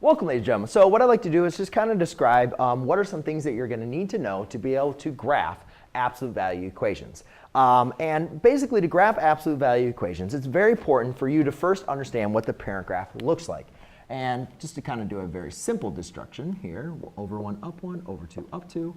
Welcome, ladies and gentlemen. So what I'd like to do is just kind of describe what are some things that you're going to need to know to be able to graph absolute value equations. And basically, to graph absolute value equations, it's very important for you to first understand what the parent graph looks like. And just to kind of do a very simple destruction here, over 1, up 1, over 2, up 2.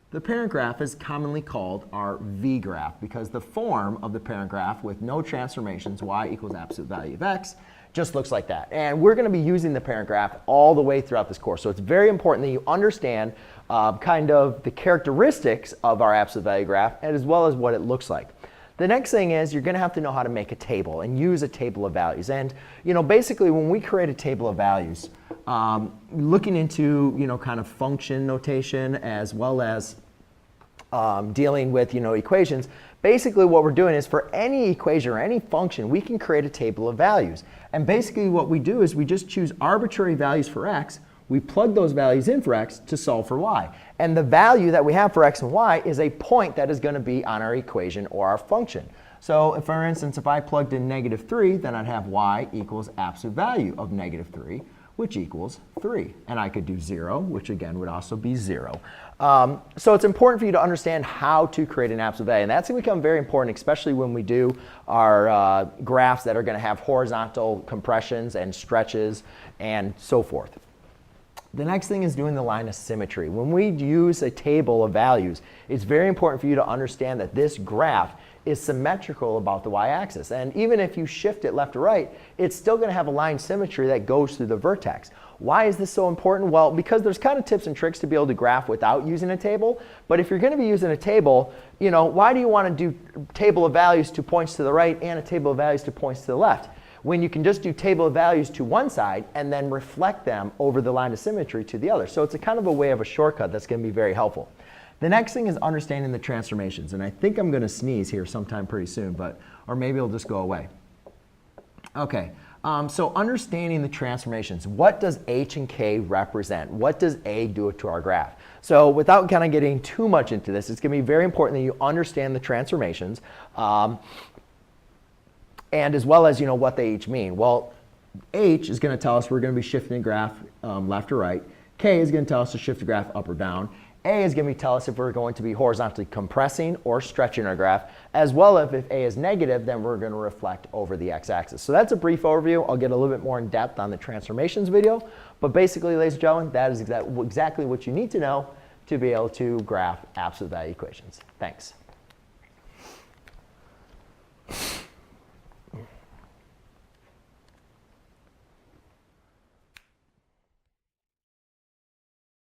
The parent graph is commonly called our V graph because the form of the parent graph with no transformations, y equals absolute value of x, just looks like that. And we're going to be using the parent graph all the way throughout this course. So it's very important that you understand kind of the characteristics of our absolute value graph as well as what it looks like. The next thing is you're going to have to know how to make a table and use a table of values. And basically when we create a table of values, looking into kind of function notation as well as dealing with equations, basically what we're doing is for any equation or any function, we can create a table of values. And basically what we do is we just choose arbitrary values for x. We plug those values in for x to solve for y. And the value that we have for x and y is a point that is going to be on our equation or our function. So if, for instance, if I plugged in -3, then I'd have y equals absolute value of -3, which equals 3. And I could do 0, which again would also be 0. So it's important for you to understand how to create an absolute value. And that's going to become very important, especially when we do our graphs that are going to have horizontal compressions and stretches and so forth. The next thing is doing the line of symmetry. When we use a table of values, it's very important for you to understand that this graph is symmetrical about the y-axis. And even if you shift it left or right, it's still going to have a line symmetry that goes through the vertex. Why is this so important? Well, because there's kind of tips and tricks to be able to graph without using a table. But if you're going to be using a table, why do you want to do table of values to points to the right and a table of values to points to the left, when you can just do table of values to one side and then reflect them over the line of symmetry to the other? So it's a kind of a way of a shortcut that's going to be very helpful. The next thing is understanding the transformations. And I think I'm going to sneeze here sometime pretty soon, or maybe it'll just go away. OK, so understanding the transformations. What does h and k represent? What does a do to our graph? So without kind of getting too much into this, it's going to be very important that you understand the transformations. And as well as what they each mean. Well, h is going to tell us we're going to be shifting the graph left or right. K is going to tell us to shift the graph up or down. A is going to tell us if we're going to be horizontally compressing or stretching our graph, as well as if A is negative, then we're going to reflect over the x-axis. So that's a brief overview. I'll get a little bit more in depth on the transformations video. But basically, ladies and gentlemen, that is exactly what you need to know to be able to graph absolute value equations. Thanks.